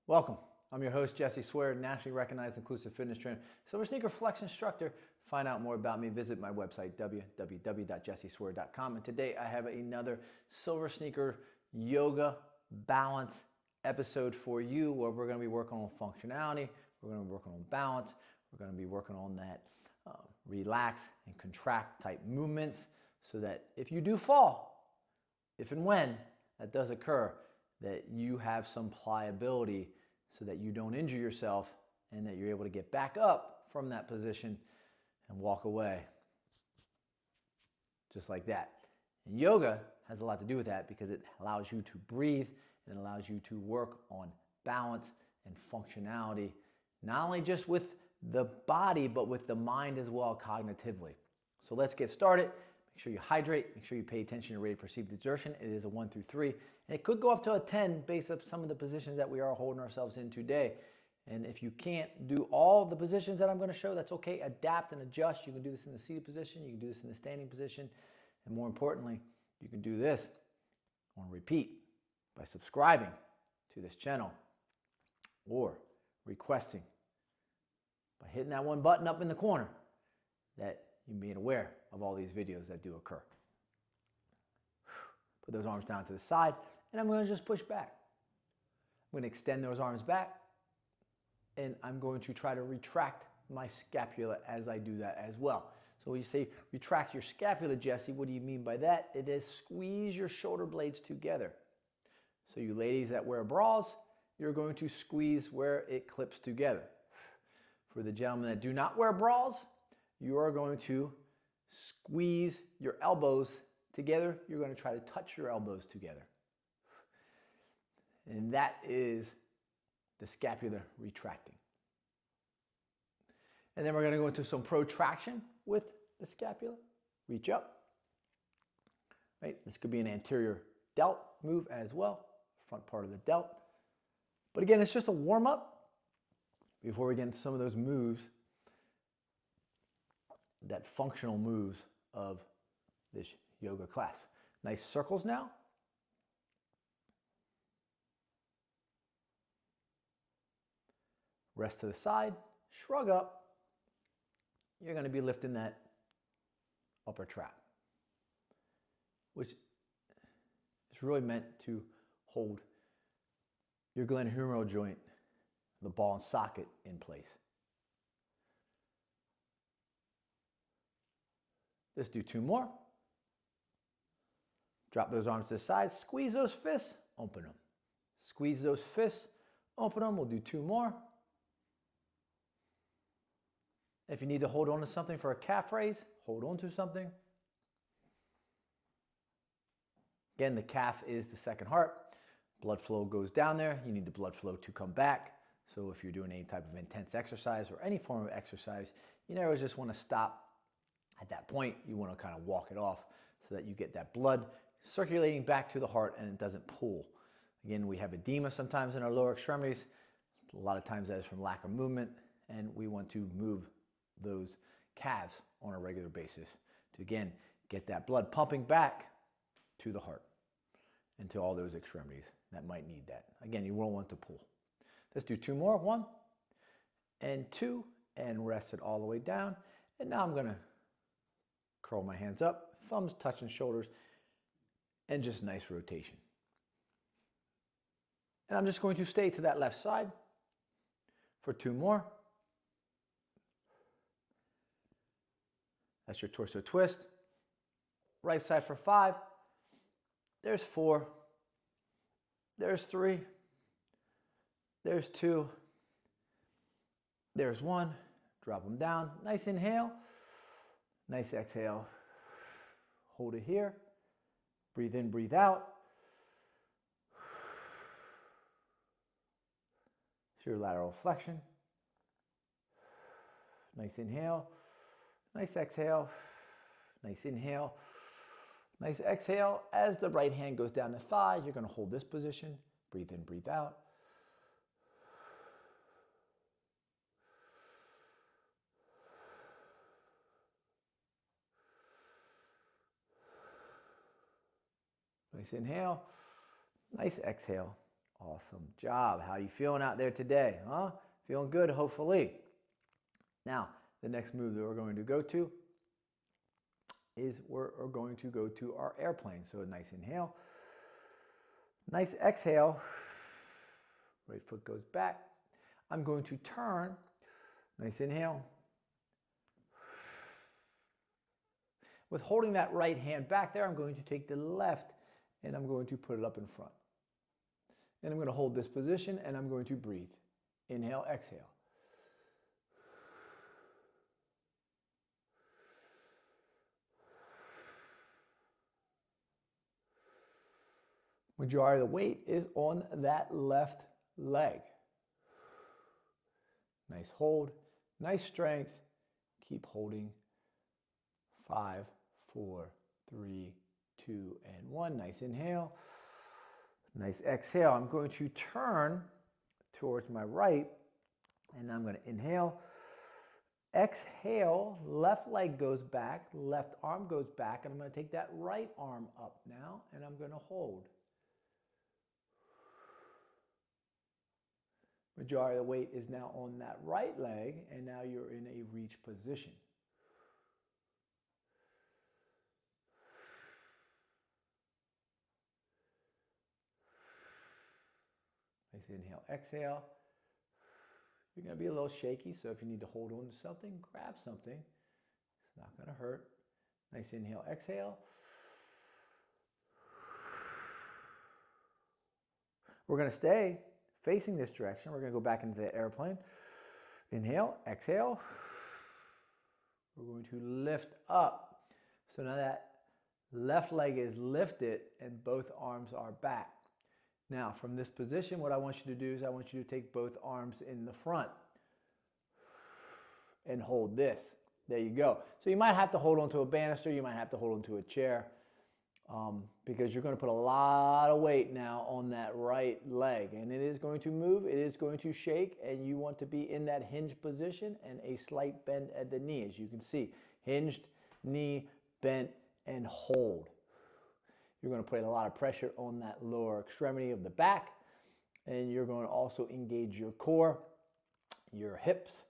Welcome. I'm your host, Jesse Swear, nationally recognized inclusive fitness trainer, Silver Sneaker Flex instructor. Find out more about me, visit my website, www.jesseswear.com. And today I have another Silver Sneaker yoga balance episode for you where we're going to be working on functionality, we're going to be working on balance, we're going to be working on that relax and contract type movements so that if you do fall, if and when that does occur, that you have some pliability so that you don't injure yourself and that you're able to get back up from that position and walk away just like that. And yoga has a lot to do with that because it allows you to breathe and it allows you to work on balance and functionality, not only just with the body, but with the mind as well cognitively. So let's get started. Make sure you hydrate, make sure you pay attention to your rate of perceived exertion. It is a 1 through 3, and it could go up to a 10 based on some of the positions that we are holding ourselves in today. And if you can't do all the positions that I'm going to show, that's okay. Adapt and adjust. You can do this in the seated position, you can do this in the standing position, and more importantly, you can do this on repeat by subscribing to this channel or requesting by hitting that one button up in the corner that you be aware of all these videos that do occur. Put those arms down to the side, and I'm going to just push back. I'm going to extend those arms back, and I'm going to try to retract my scapula as I do that as well. So when you say retract your scapula, Jesse, what do you mean by that? It is squeeze your shoulder blades together. So you ladies that wear bras, you're going to squeeze where it clips together. For the gentlemen that do not wear bras, you are going to squeeze your elbows together. You're going to try to touch your elbows together. And that is the scapula retracting. And then we're going to go into some protraction with the scapula. Reach up. Right? This could be an anterior delt move as well, front part of the delt. But again, it's just a warm up before we get into some of those moves, that functional moves of this yoga class. Nice circles now. Rest to the side, shrug up. You're going to be lifting that upper trap, which is really meant to hold your glenohumeral joint, the ball and socket, in place. Let's do 2 more. Drop those arms to the side. Squeeze those fists, open them. Squeeze those fists, open them. We'll do 2 more. If you need to hold on to something for a calf raise, hold on to something. Again, the calf is the second heart. Blood flow goes down there. You need the blood flow to come back. So if you're doing any type of intense exercise or any form of exercise, you never just want to stop at that point. You want to kind of walk it off so that you get that blood circulating back to the heart and it doesn't pull. Again, we have edema sometimes in our lower extremities. A lot of times that is from lack of movement, and we want to move those calves on a regular basis to, again, get that blood pumping back to the heart and to all those extremities that might need that. Again, you won't want to pull. Let's do 2 more. 1 and 2, and rest it all the way down. And now I'm going to curl my hands up, thumbs touching shoulders, and just nice rotation. And I'm just going to stay to that left side for 2 more. That's your torso twist. Right side for 5. There's 4. There's 3. There's 2. There's 1. Drop them down. Nice inhale. Nice exhale. Hold it here. Breathe in, breathe out. It's your lateral flexion. Nice inhale. Nice exhale. Nice inhale. Nice exhale. As the right hand goes down the thigh, you're going to hold this position. Breathe in, breathe out. Nice inhale, nice exhale, Awesome job. How you feeling out there today? Huh? Feeling good, hopefully. Now, the next move that we're going to go to is we're going to go to our airplane. So a nice inhale, nice exhale. Right foot goes back. I'm going to turn. Nice inhale. With holding that right hand back there, I'm going to take the left and I'm going to put it up in front. And I'm going to hold this position and I'm going to breathe. Inhale, exhale. Majority of the weight is on that left leg. Nice hold, nice strength. Keep holding. 5, 4, 3, 2, and 1. Nice inhale. Nice exhale. I'm going to turn towards my right, and I'm going to inhale. Exhale, left leg goes back, left arm goes back, and I'm going to take that right arm up now, and I'm going to hold. Majority of the weight is now on that right leg, and now you're in a reach position. Nice inhale, exhale. You're going to be a little shaky, so if you need to hold on to something, grab something. It's not going to hurt. Nice inhale, exhale. We're going to stay facing this direction. We're going to go back into the airplane. Inhale, exhale. We're going to lift up. So now that left leg is lifted and both arms are back. Now, from this position, what I want you to do is I want you to take both arms in the front and hold this. There you go. So you might have to hold onto a banister. You might have to hold onto a chair because you're going to put a lot of weight now on that right leg. And it is going to move. It is going to shake. And you want to be in that hinged position and a slight bend at the knee. As you can see, hinged, knee, bent, and hold. You're going to put a lot of pressure on that lower extremity of the back, and you're going to also engage your core, your hips,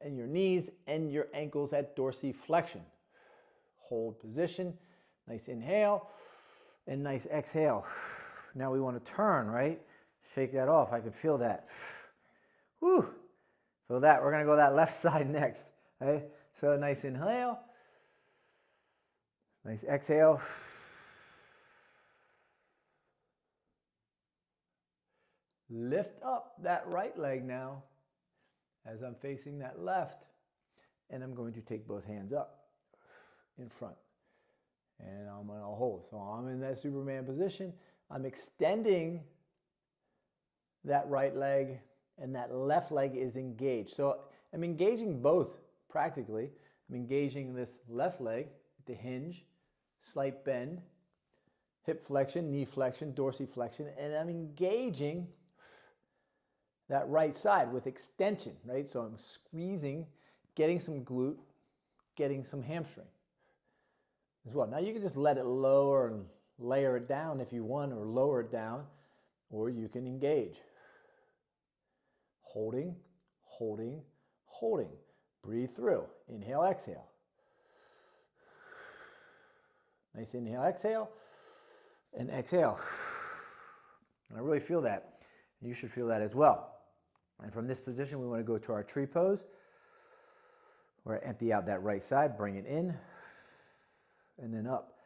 and your knees, and your ankles at dorsiflexion. Hold position, nice inhale, and nice exhale. Now we want to turn, right? Shake that off. I can feel that. Whew. Feel that. We're going to go that left side next. Okay? So nice inhale, nice exhale. Lift up that right leg now as I'm facing that left, and I'm going to take both hands up in front, and I'm going to hold. So I'm in that Superman position. I'm extending that right leg, and that left leg is engaged. So I'm engaging both practically. I'm engaging this left leg, the hinge, slight bend, hip flexion, knee flexion, dorsiflexion, and I'm engaging that right side with extension, right? So I'm squeezing, getting some glute, getting some hamstring as well. Now you can just let it lower and layer it down if you want, or lower it down, or you can engage. Holding, holding, holding. Breathe through. Inhale, exhale. Nice inhale, exhale, and exhale. And I really feel that. You should feel that as well. And from this position, we want to go to our tree pose, where I empty out that right side, bring it in, and then up.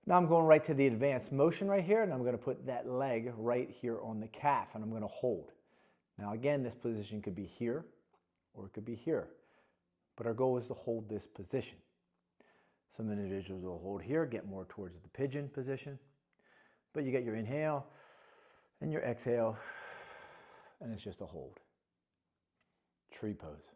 Now I'm going right to the advanced motion right here, and I'm going to put that leg right here on the calf, and I'm going to hold. Now again, this position could be here, or it could be here. But our goal is to hold this position. Some individuals will hold here, get more towards the pigeon position. But you get your inhale and your exhale, and it's just a hold. Tree pose.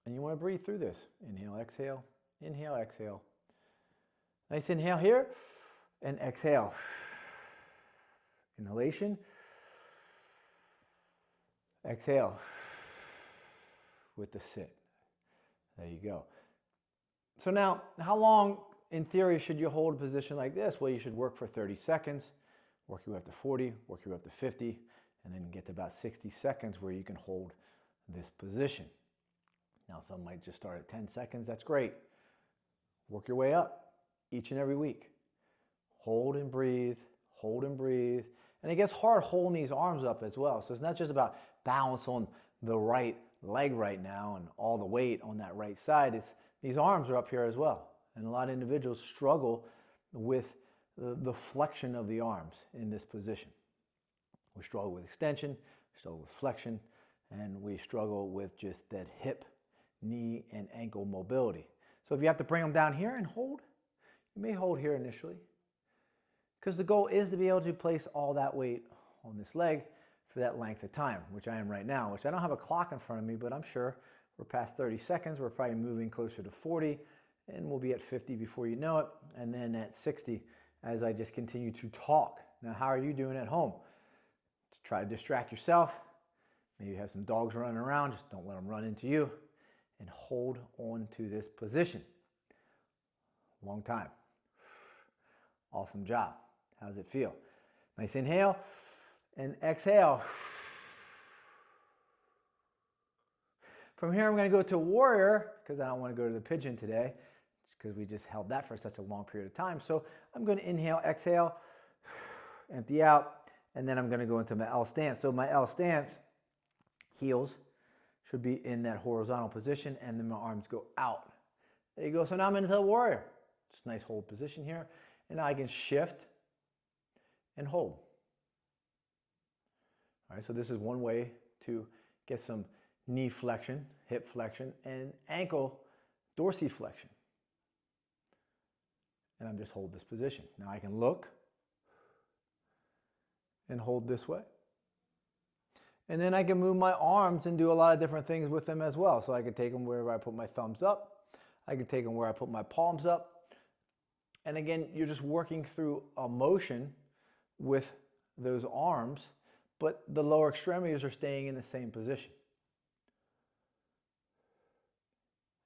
And you want to breathe through this. Inhale, exhale, inhale, exhale. Nice inhale here, and exhale. Inhalation. Exhale with the sit. There you go. So now, how long in theory, should you hold a position like this? Well, you should work for 30 seconds, work your way up to 40, work your way up to 50, and then get to about 60 seconds where you can hold this position. Now, some might just start at 10 seconds. That's great. Work your way up each and every week. Hold and breathe, hold and breathe. And it gets hard holding these arms up as well. So it's not just about balance on the right leg right now and all the weight on that right side. It's these arms are up here as well. And a lot of individuals struggle with the flexion of the arms in this position. We struggle with extension, we struggle with flexion, and we struggle with just that hip, knee, and ankle mobility. So if you have to bring them down here and hold, you may hold here initially, because the goal is to be able to place all that weight on this leg for that length of time, which I am right now, which I don't have a clock in front of me, but I'm sure we're past 30 seconds. We're probably moving closer to 40, and we'll be at 50 before you know it, and then at 60 as I just continue to talk. Now, how are you doing at home? Try to distract yourself. Maybe you have some dogs running around. Just don't let them run into you. And hold on to this position. Long time. Awesome job. How does it feel? Nice inhale and exhale. From here, I'm going to go to warrior because I don't want to go to the pigeon today because we just held that for such a long period of time. So I'm going to inhale, exhale, empty out. And then I'm going to go into my L stance. So my L stance, heels should be in that horizontal position, and then my arms go out. There you go. So now I'm into the warrior. Just a nice hold position here. And now I can shift and hold. All right, so this is one way to get some knee flexion, hip flexion, and ankle dorsiflexion. And I'm just hold this position. Now I can look and hold this way. And then I can move my arms and do a lot of different things with them as well. So I can take them wherever I put my thumbs up. I can take them where I put my palms up. And again, you're just working through a motion with those arms, but the lower extremities are staying in the same position.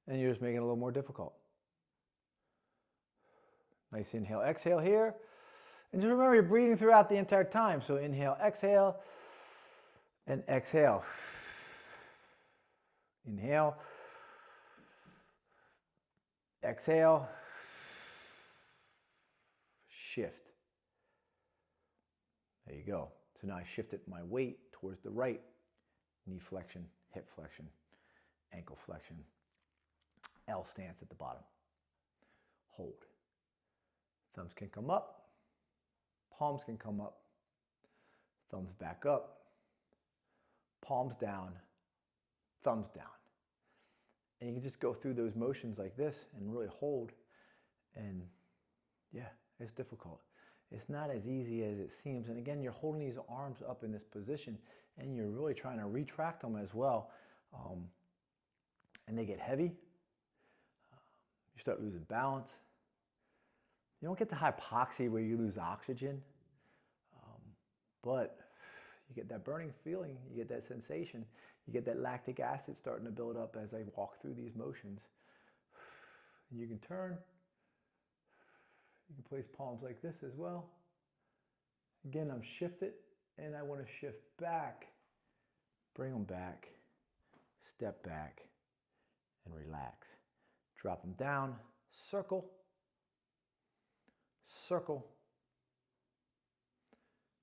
And you're just making it a little more difficult. Nice inhale, exhale here. And just remember, you're breathing throughout the entire time. So inhale, exhale, and exhale. Inhale, exhale, shift. There you go. So now I shifted my weight towards the right. Knee flexion, hip flexion, ankle flexion. L stance at the bottom. Hold. Thumbs can come up. Palms can come up, thumbs back up, palms down, thumbs down. And you can just go through those motions like this and really hold. And yeah, it's difficult. It's not as easy as it seems. And again, you're holding these arms up in this position and you're really trying to retract them as well. And they get heavy. You start losing balance. You don't get the hypoxia where you lose oxygen, but you get that burning feeling, you get that sensation, you get that lactic acid starting to build up as I walk through these motions. You can turn, you can place palms like this as well. Again, I'm shifted, and I want to shift back, bring them back, step back, and relax. Drop them down, circle, circle,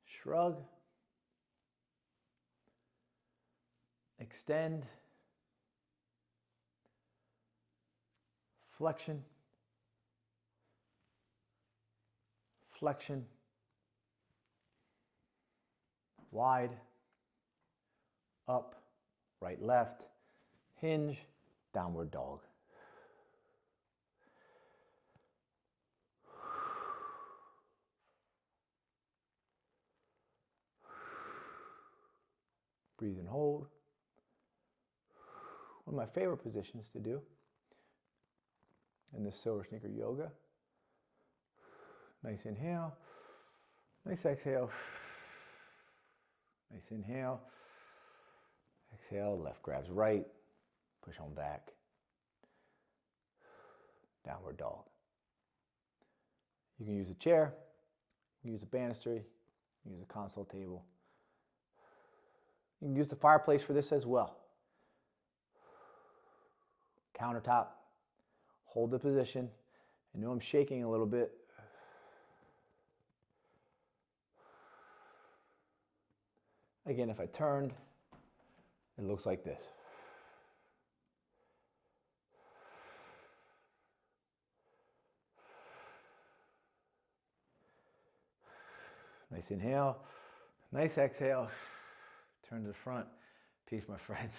shrug, extend, flexion, flexion, wide, up, right, left, hinge, downward dog. Breathe and hold. One of my favorite positions to do in this Silver Sneaker yoga. Nice inhale, nice exhale. Nice inhale, exhale, left grabs right, push on back, downward dog. You can use a chair, you can use a banister, you can use a console table. You can use the fireplace for this as well. Countertop, hold the position. I know I'm shaking a little bit. Again, if I turned, it looks like this. Nice inhale, nice exhale. Turn to the front. Peace, my friends.